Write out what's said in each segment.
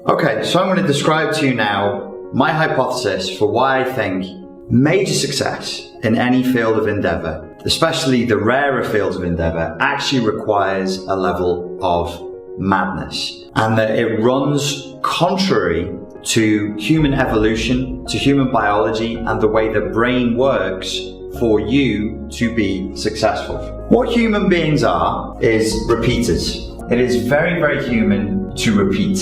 Okay, so I'm going to describe to you now my hypothesis for why I think major success in any field of endeavor, especially the rarer fields of endeavor, actually requires a level of madness, and that it runs contrary to human evolution, to human biology, and the way the brain works for you to be successful. What human beings are is repeaters. It is very, very human to repeat.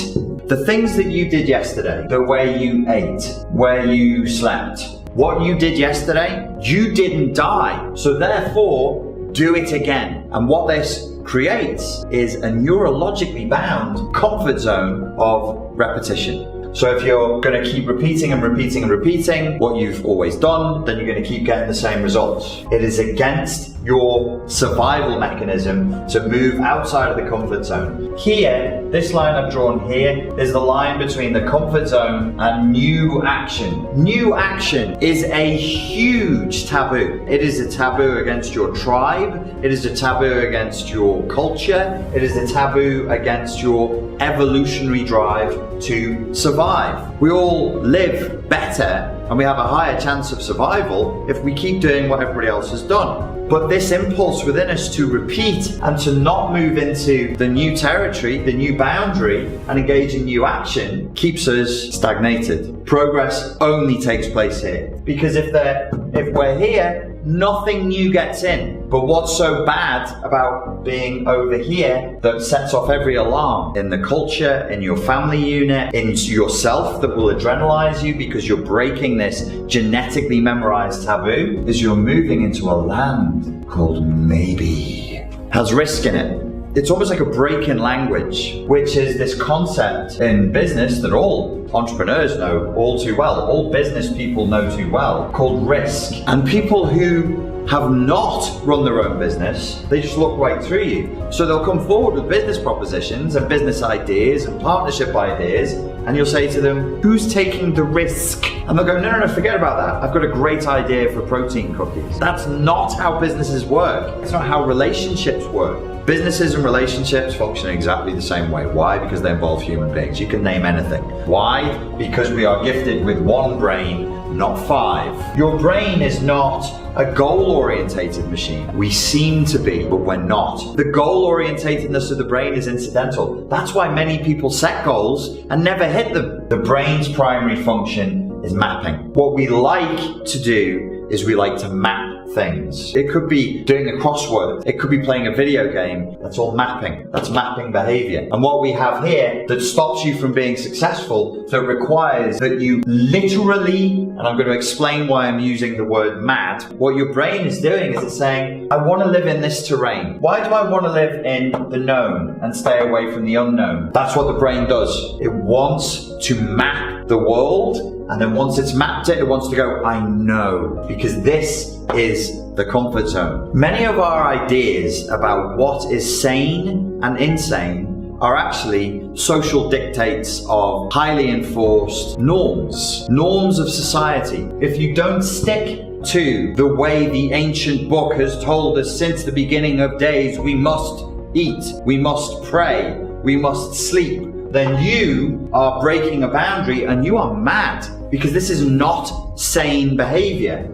The things that you did yesterday, the way you ate, where you slept, what you did yesterday, you didn't die. So therefore, do it again. And what this creates is a neurologically bound comfort zone of repetition. So if you're going to keep repeating and repeating and repeating what you've always done, then you're going to keep getting the same results. It is against your survival mechanism to move outside of the comfort zone. Here, this line I've drawn here is the line between the comfort zone and new action. New action is a huge taboo. It is a taboo against your tribe. It is a taboo against your culture. It is a taboo against your evolutionary drive to survive. We all live better and we have a higher chance of survival if we keep doing what everybody else has done. But this impulse within us to repeat and to not move into the new territory, the new boundary, and engage in new action keeps us stagnated. Progress only takes place here. Because if we're here, nothing new gets in. But what's so bad about being over here that sets off every alarm in the culture, in your family unit, in yourself that will adrenalize you because you're breaking this genetically memorized taboo, is you're moving into a land called maybe. Has risk in it. It's almost like a break in language, which is this concept in business that all entrepreneurs know all too well, all business people know too well, called risk. And people who have not run their own business, they just look right through you. So they'll come forward with business propositions and business ideas and partnership ideas, and you'll say to them, who's taking the risk? And they'll go, no, forget about that. I've got a great idea for protein cookies. That's not how businesses work. It's not how relationships work. Businesses and relationships function exactly the same way. Why? Because they involve human beings. You can name anything. Why? Because we are gifted with one brain, not five. Your brain is not a goal-orientated machine. We seem to be, but we're not. The goal-orientatedness of the brain is incidental. That's why many people set goals and never hit them. The brain's primary function is mapping. What we like to do is we like to map things. It could be doing a crossword. It could be playing a video game. That's all mapping. That's mapping behavior. And what we have here that stops you from being successful, that requires that you literally, and I'm going to explain why I'm using the word mad, what your brain is doing is it's saying, I want to live in this terrain. Why do I want to live in the known and stay away from the unknown? That's what the brain does. It wants to map the world, and then once it's mapped it, it wants to go, I know, because this is the comfort zone. Many of our ideas about what is sane and insane are actually social dictates of highly enforced norms of society. If you don't stick to the way the ancient book has told us since the beginning of days, we must eat, we must pray, we must sleep, then you are breaking a boundary and you are mad, because this is not sane behavior.